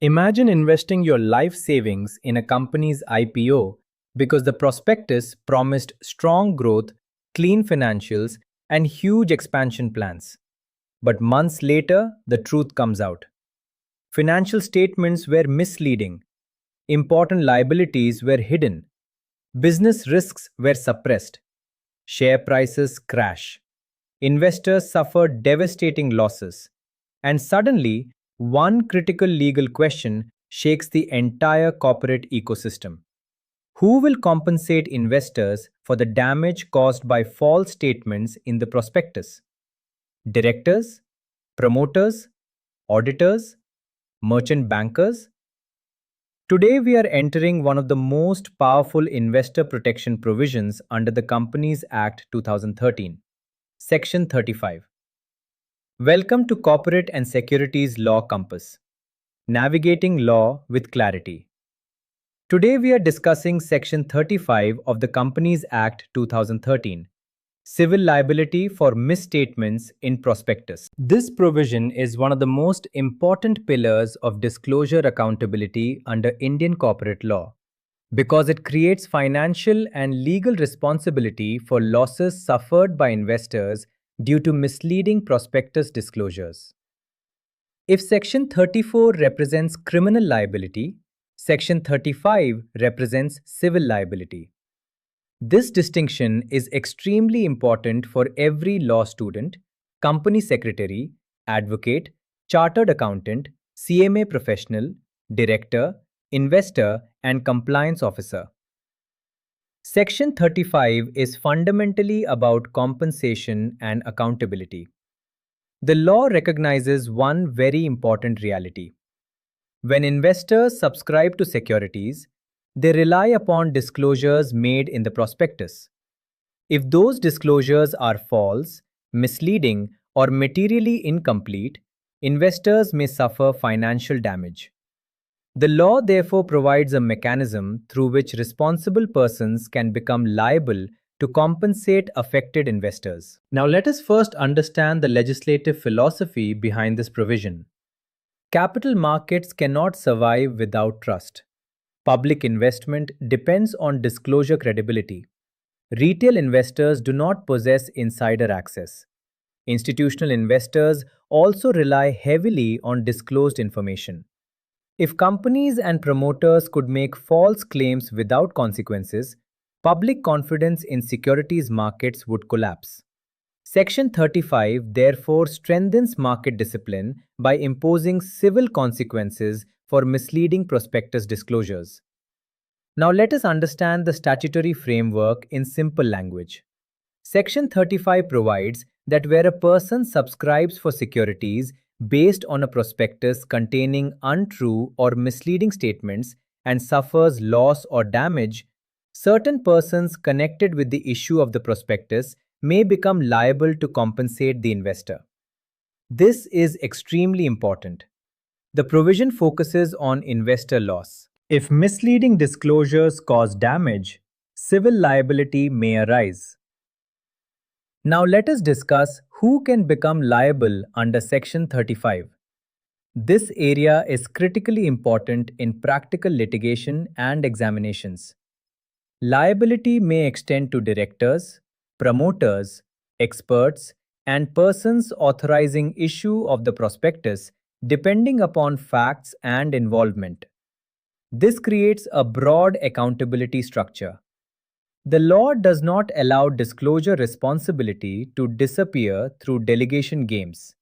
Imagine investing your life savings in a company's IPO because the prospectus promised strong growth, clean financials, and huge expansion plans. But months later, the truth comes out. Financial statements were misleading, important liabilities were hidden, business risks were suppressed, share prices crash, investors suffered devastating losses, and suddenly, one critical legal question shakes the entire corporate ecosystem. Who will compensate investors for the damage caused by false statements in the prospectus? Directors? Promoters? Auditors? Merchant bankers? Today, we are entering one of the most powerful investor protection provisions under the Companies Act 2013, Section 35. Welcome to Corporate and Securities Law Compass, navigating law with clarity. Today, we are discussing Section 35 of the Companies Act 2013, Civil Liability for Misstatements in Prospectus. This provision is one of the most important pillars of disclosure accountability under Indian corporate law because it creates financial and legal responsibility for losses suffered by investors due to misleading prospectus disclosures. If Section 34 represents criminal liability, Section 35 represents civil liability. This distinction is extremely important for every law student, company secretary, advocate, chartered accountant, CMA professional, director, investor, and compliance officer. Section 35 is fundamentally about compensation and accountability. The law recognizes one very important reality. When investors subscribe to securities, they rely upon disclosures made in the prospectus. If those disclosures are false, misleading, or materially incomplete, investors may suffer financial damage. The law therefore provides a mechanism through which responsible persons can become liable to compensate affected investors. Now let us first understand the legislative philosophy behind this provision. Capital markets cannot survive without trust. Public investment depends on disclosure credibility. Retail investors do not possess insider access. Institutional investors also rely heavily on disclosed information. If companies and promoters could make false claims without consequences, public confidence in securities markets would collapse. Section 35 therefore strengthens market discipline by imposing civil consequences for misleading prospectus disclosures. Now let us understand the statutory framework in simple language. Section 35 provides that where a person subscribes for securities based on a prospectus containing untrue or misleading statements and suffers loss or damage, certain persons connected with the issue of the prospectus may become liable to compensate the investor. This is extremely important. The provision focuses on investor loss. If misleading disclosures cause damage, civil liability may arise. Now let us discuss who can become liable under Section 35. This area is critically important in practical litigation and examinations. Liability may extend to directors, promoters, experts, and persons authorizing issue of the prospectus depending upon facts and involvement. This creates a broad accountability structure. The law does not allow disclosure responsibility to disappear through delegation games.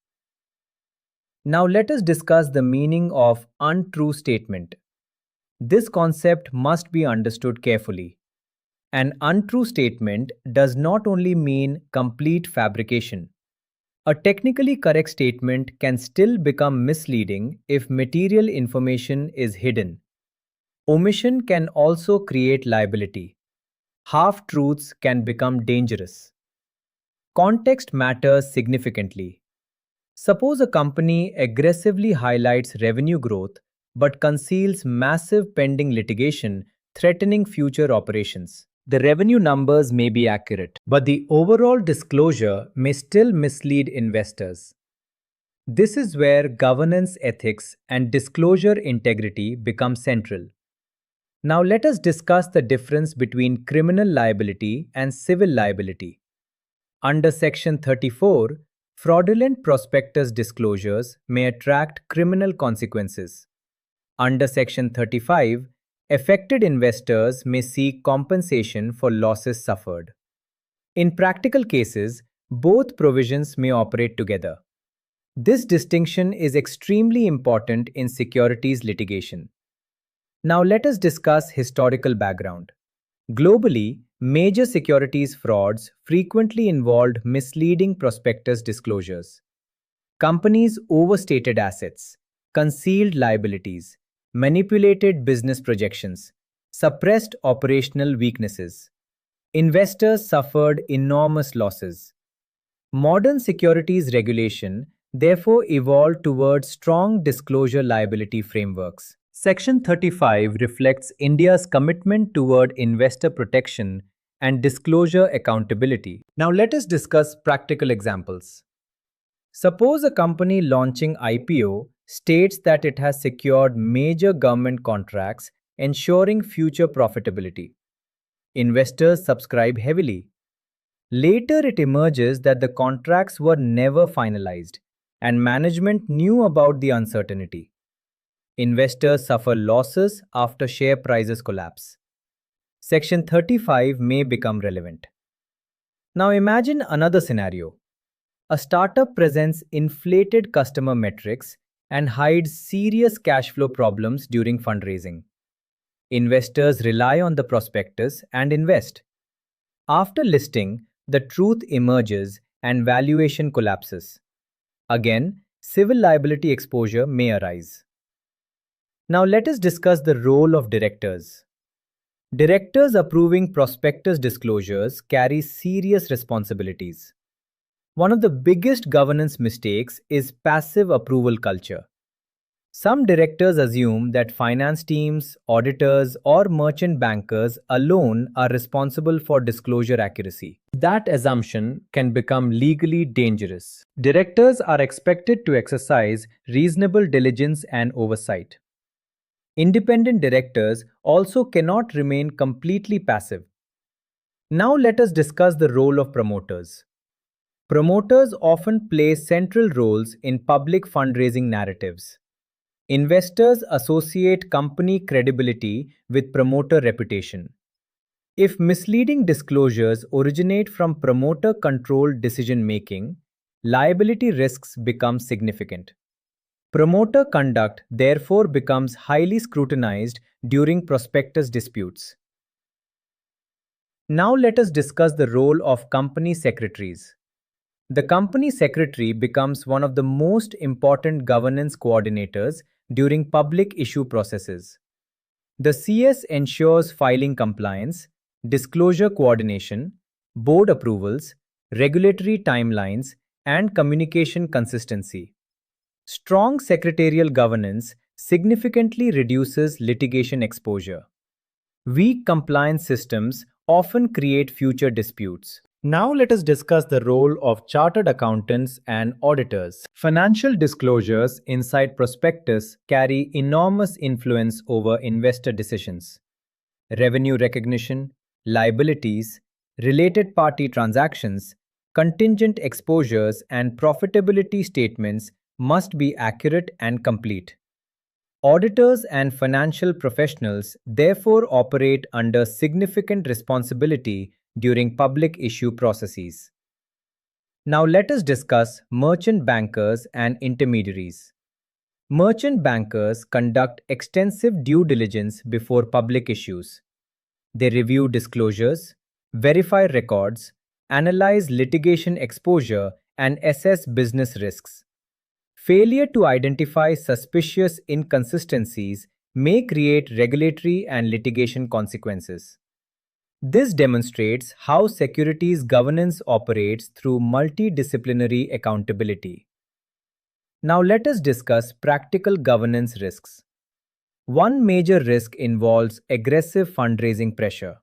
Now let us discuss the meaning of untrue statement. This concept must be understood carefully. An untrue statement does not only mean complete fabrication. A technically correct statement can still become misleading if material information is hidden. Omission can also create liability. Half-truths can become dangerous. Context matters significantly. Suppose a company aggressively highlights revenue growth but conceals massive pending litigation threatening future operations. The revenue numbers may be accurate, but the overall disclosure may still mislead investors. This is where governance ethics and disclosure integrity become central. Now, let us discuss the difference between criminal liability and civil liability. Under Section 34, fraudulent prospectus disclosures may attract criminal consequences. Under Section 35, affected investors may seek compensation for losses suffered. In practical cases, both provisions may operate together. This distinction is extremely important in securities litigation. Now let us discuss historical background. Globally, major securities frauds frequently involved misleading prospectus disclosures. Companies overstated assets, concealed liabilities, manipulated business projections, suppressed operational weaknesses. Investors suffered enormous losses. Modern securities regulation therefore evolved towards strong disclosure liability frameworks. Section 35 reflects India's commitment toward investor protection and disclosure accountability. Now let us discuss practical examples. Suppose a company launching IPO states that it has secured major government contracts ensuring future profitability. Investors subscribe heavily. Later, it emerges that the contracts were never finalized and management knew about the uncertainty. Investors suffer losses after share prices collapse. Section 35 may become relevant. Now imagine another scenario. A startup presents inflated customer metrics and hides serious cash flow problems during fundraising. Investors rely on the prospectus and invest. After listing, the truth emerges and valuation collapses. Again, civil liability exposure may arise. Now let us discuss the role of directors. Directors approving prospectus disclosures carry serious responsibilities. One of the biggest governance mistakes is passive approval culture. Some directors assume that finance teams, auditors, or merchant bankers alone are responsible for disclosure accuracy. That assumption can become legally dangerous. Directors are expected to exercise reasonable diligence and oversight. Independent directors also cannot remain completely passive. Now let us discuss the role of promoters. Promoters often play central roles in public fundraising narratives. Investors associate company credibility with promoter reputation. If misleading disclosures originate from promoter-controlled decision-making, liability risks become significant. Promoter conduct therefore becomes highly scrutinized during prospectus disputes. Now let us discuss the role of company secretaries. The company secretary becomes one of the most important governance coordinators during public issue processes. The CS ensures filing compliance, disclosure coordination, board approvals, regulatory timelines, and communication consistency. Strong secretarial governance significantly reduces litigation exposure. Weak compliance systems often create future disputes. Now let us discuss the role of chartered accountants and auditors. Financial disclosures inside prospectus carry enormous influence over investor decisions. Revenue recognition, liabilities, related party transactions, contingent exposures, and profitability statements must be accurate and complete. Auditors and financial professionals therefore operate under significant responsibility during public issue processes. Now let us discuss merchant bankers and intermediaries. Merchant bankers conduct extensive due diligence before public issues. They review disclosures, verify records, analyze litigation exposure, and assess business risks. Failure to identify suspicious inconsistencies may create regulatory and litigation consequences. This demonstrates how securities governance operates through multidisciplinary accountability. Now let us discuss practical governance risks. One major risk involves aggressive fundraising pressure.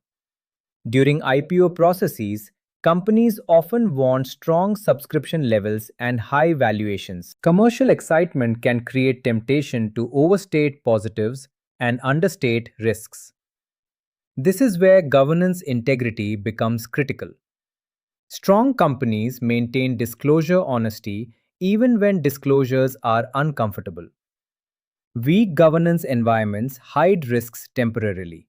During IPO processes, Companies often want strong subscription levels and high valuations. Commercial excitement can create temptation to overstate positives and understate risks. This is where governance integrity becomes critical. Strong companies maintain disclosure honesty even when disclosures are uncomfortable. Weak governance environments hide risks temporarily.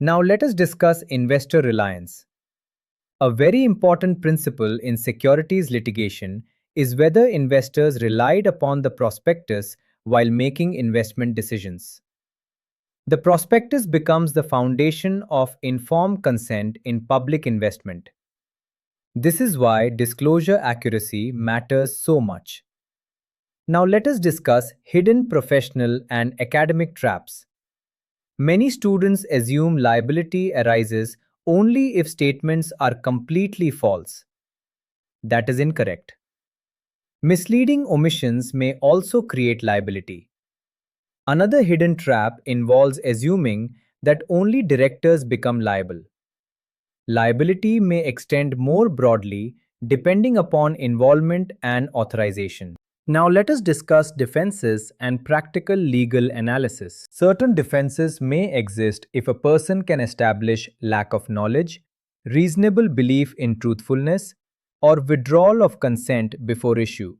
Now let us discuss investor reliance. A very important principle in securities litigation is whether investors relied upon the prospectus while making investment decisions. The prospectus becomes the foundation of informed consent in public investment. This is why disclosure accuracy matters so much. Now let us discuss hidden professional and academic traps. Many students assume liability arises only if statements are completely false. That is incorrect. Misleading omissions may also create liability. Another hidden trap involves assuming that only directors become liable. Liability may extend more broadly depending upon involvement and authorization. Now let us discuss defenses and practical legal analysis. Certain defenses may exist if a person can establish lack of knowledge, reasonable belief in truthfulness, or withdrawal of consent before issue.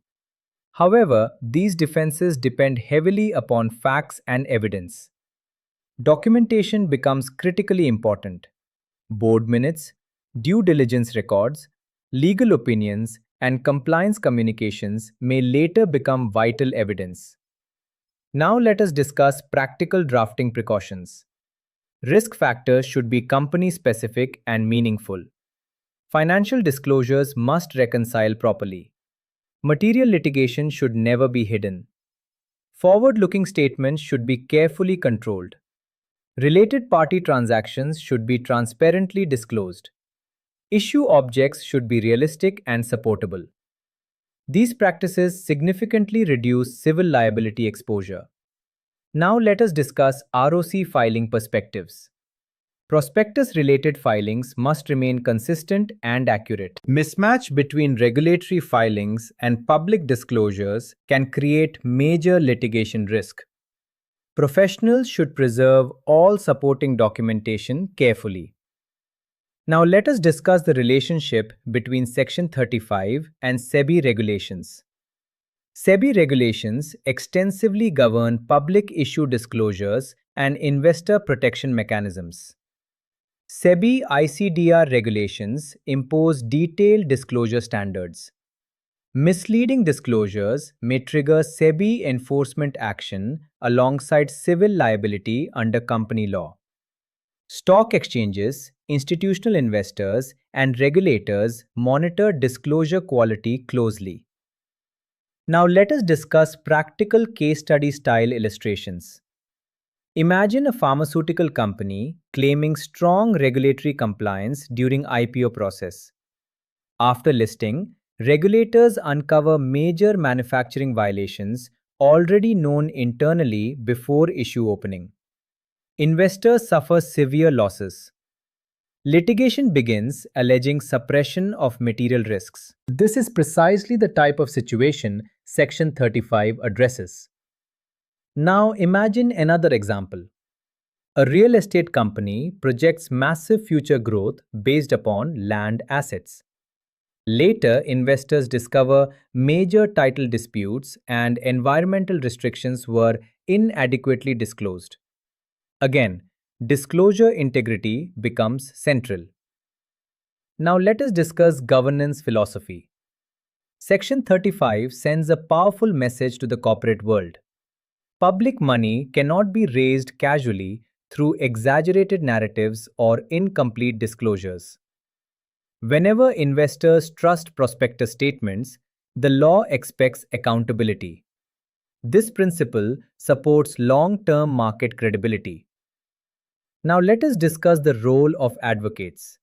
However, these defenses depend heavily upon facts and evidence. Documentation becomes critically important. Board minutes, due diligence records, legal opinions, and compliance communications may later become vital evidence. Now let us discuss practical drafting precautions. Risk factors should be company specific and meaningful. Financial disclosures must reconcile properly. Material litigation should never be hidden. Forward-looking statements should be carefully controlled. Related party transactions should be transparently disclosed. Issue objects should be realistic and supportable. These practices significantly reduce civil liability exposure. Now let us discuss ROC filing perspectives. Prospectus-related filings must remain consistent and accurate. Mismatch between regulatory filings and public disclosures can create major litigation risk. Professionals should preserve all supporting documentation carefully. Now let us discuss the relationship between Section 35 and SEBI regulations. SEBI regulations extensively govern public issue disclosures and investor protection mechanisms. SEBI ICDR regulations impose detailed disclosure standards. Misleading disclosures may trigger SEBI enforcement action alongside civil liability under company law. Stock exchanges, institutional investors, and regulators monitor disclosure quality closely. Now let us discuss practical case study style illustrations. Imagine a pharmaceutical company claiming strong regulatory compliance during IPO process. After listing, regulators uncover major manufacturing violations already known internally before issue opening. Investors suffer severe losses. Litigation begins alleging suppression of material risks. This is precisely the type of situation Section 35 addresses. Now imagine another example. A real estate company projects massive future growth based upon land assets. Later, investors discover major title disputes and environmental restrictions were inadequately disclosed. Again, disclosure integrity becomes central. Now let us discuss governance philosophy. Section 35 sends a powerful message to the corporate world. Public money cannot be raised casually through exaggerated narratives or incomplete disclosures. Whenever investors trust prospectus statements, the law expects accountability. This principle supports long-term market credibility. Now let us discuss the role of advocates.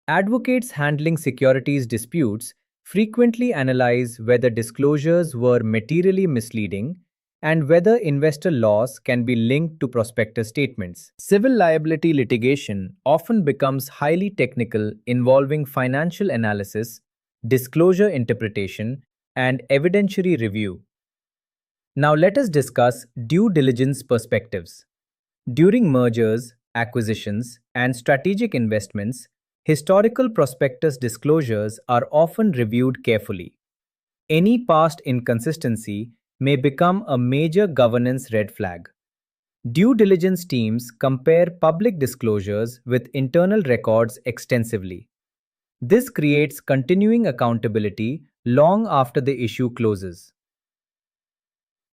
Advocates handling securities disputes frequently analyze whether disclosures were materially misleading, and whether investor loss can be linked to prospectus statements. Civil liability litigation often becomes highly technical, involving financial analysis, disclosure interpretation, and evidentiary review. Now let us discuss due diligence perspectives. During mergers, acquisitions, and strategic investments, historical prospectus disclosures are often reviewed carefully. Any past inconsistency may become a major governance red flag. Due diligence teams compare public disclosures with internal records extensively. This creates continuing accountability long after the issue closes.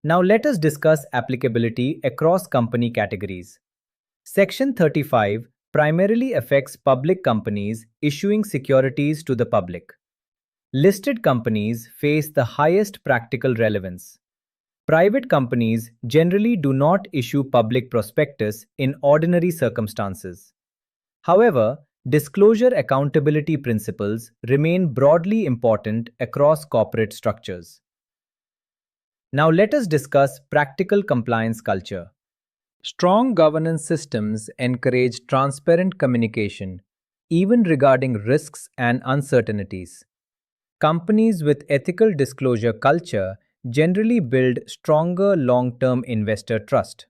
Now let us discuss applicability across company categories. Section 35 primarily affects public companies issuing securities to the public. Listed companies face the highest practical relevance. Private companies generally do not issue public prospectus in ordinary circumstances. However, disclosure accountability principles remain broadly important across corporate structures. Now let us discuss practical compliance culture. Strong governance systems encourage transparent communication, even regarding risks and uncertainties. Companies with ethical disclosure culture generally build stronger long-term investor trust.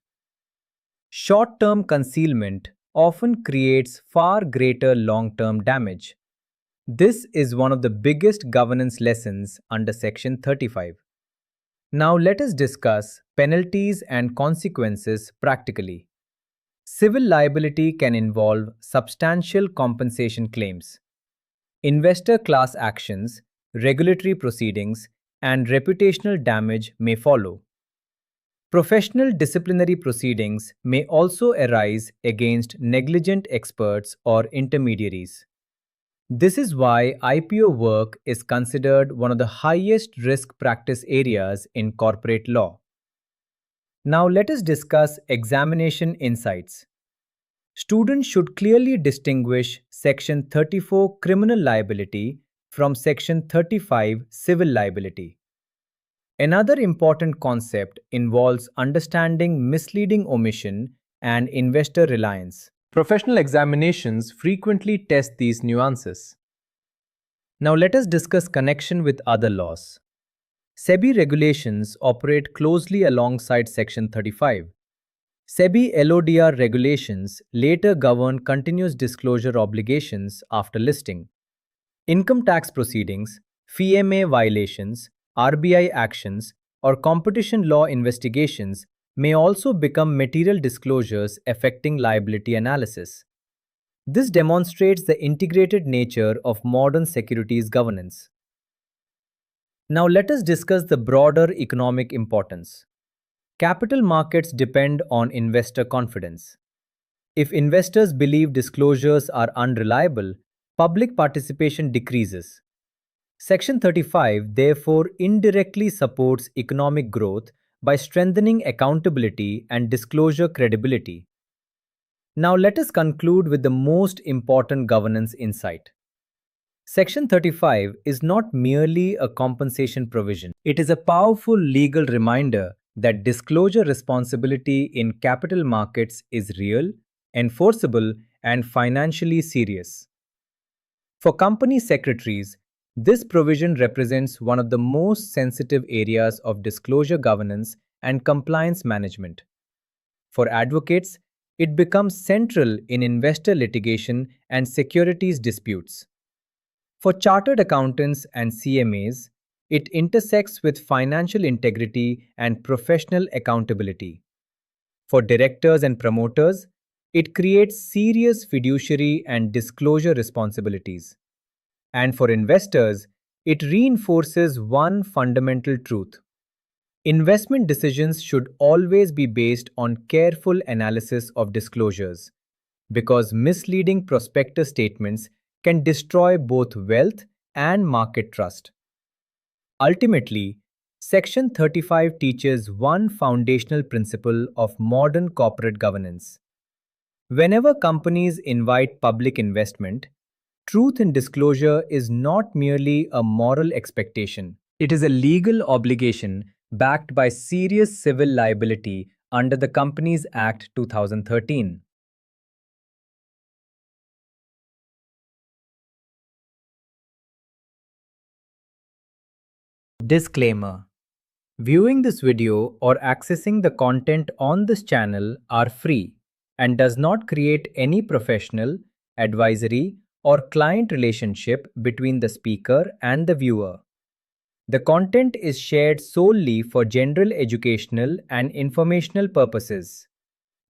Short-term concealment often creates far greater long-term damage. This is one of the biggest governance lessons under Section 35. Now let us discuss penalties and consequences practically. Civil liability can involve substantial compensation claims. Investor class actions, regulatory proceedings, and reputational damage may follow. Professional disciplinary proceedings may also arise against negligent experts or intermediaries. This is why IPO work is considered one of the highest risk practice areas in corporate law. Now let us discuss examination insights. Students should clearly distinguish Section 34 criminal liability from Section 35 civil liability. Another important concept involves understanding misleading omission and investor reliance. Professional examinations frequently test these nuances. Now let us discuss connection with other laws. SEBI regulations operate closely alongside Section 35. SEBI LODR regulations later govern continuous disclosure obligations after listing. Income tax proceedings, FMA violations, RBI actions, or competition law investigations may also become material disclosures affecting liability analysis. This demonstrates the integrated nature of modern securities governance. Now let us discuss the broader economic importance. Capital markets depend on investor confidence. If investors believe disclosures are unreliable, public participation decreases. Section 35 therefore indirectly supports economic growth by strengthening accountability and disclosure credibility. Now let us conclude with the most important governance insight. Section 35 is not merely a compensation provision. It is a powerful legal reminder that disclosure responsibility in capital markets is real, enforceable, and financially serious. For company secretaries, this provision represents one of the most sensitive areas of disclosure governance and compliance management. For advocates, it becomes central in investor litigation and securities disputes. For chartered accountants and CMAs, it intersects with financial integrity and professional accountability. For directors and promoters, it creates serious fiduciary and disclosure responsibilities. And for investors, it reinforces one fundamental truth. Investment decisions should always be based on careful analysis of disclosures, because misleading prospectus statements can destroy both wealth and market trust. Ultimately, Section 35 teaches one foundational principle of modern corporate governance. Whenever companies invite public investment, truth in disclosure is not merely a moral expectation, it is a legal obligation backed by serious civil liability under the Companies Act 2013. Disclaimer: viewing this video or accessing the content on this channel are free and does not create any professional, advisory, or client relationship between the speaker and the viewer. The content is shared solely for general educational and informational purposes.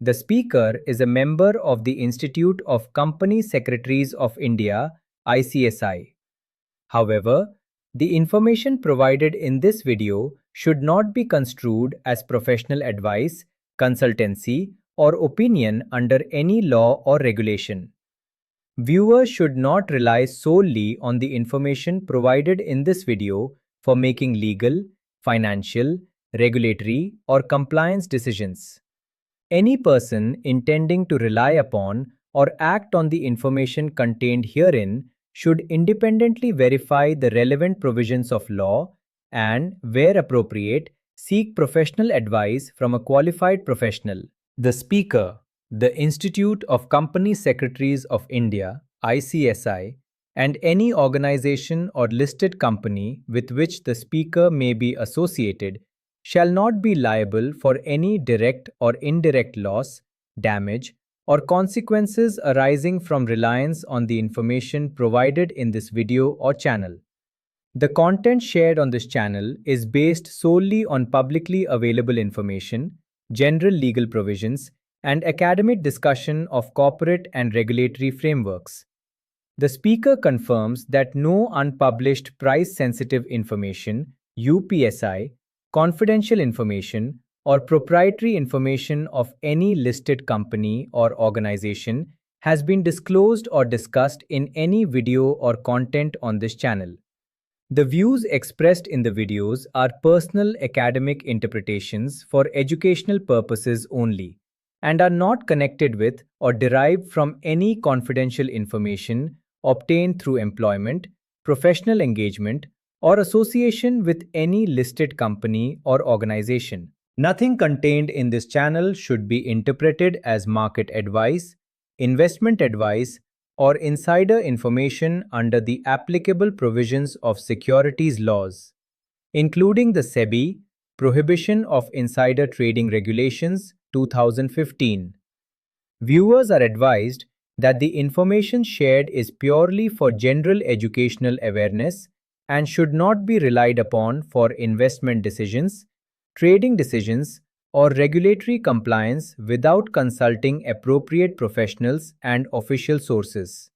The speaker is a member of the Institute of Company Secretaries of India, ICSI. However, the information provided in this video should not be construed as professional advice, consultancy, or opinion under any law or regulation. Viewers should not rely solely on the information provided in this video for making legal, financial, regulatory, or compliance decisions. Any person intending to rely upon or act on the information contained herein should independently verify the relevant provisions of law and, where appropriate, seek professional advice from a qualified professional. The speaker, the Institute of Company Secretaries of India, ICSI, and any organization or listed company with which the speaker may be associated shall not be liable for any direct or indirect loss, damage, or consequences arising from reliance on the information provided in this video or channel. The content shared on this channel is based solely on publicly available information, general legal provisions, and academic discussion of corporate and regulatory frameworks. The speaker confirms that no unpublished price-sensitive information, UPSI, confidential information, or proprietary information of any listed company or organization has been disclosed or discussed in any video or content on this channel. The views expressed in the videos are personal academic interpretations for educational purposes only and are not connected with or derived from any confidential information obtained through employment, professional engagement, or association with any listed company or organization. Nothing contained in this channel should be interpreted as market advice, investment advice, or insider information under the applicable provisions of securities laws, including the SEBI Prohibition of Insider Trading Regulations 2015. Viewers are advised that the information shared is purely for general educational awareness and should not be relied upon for investment decisions, trading decisions, or regulatory compliance without consulting appropriate professionals and official sources.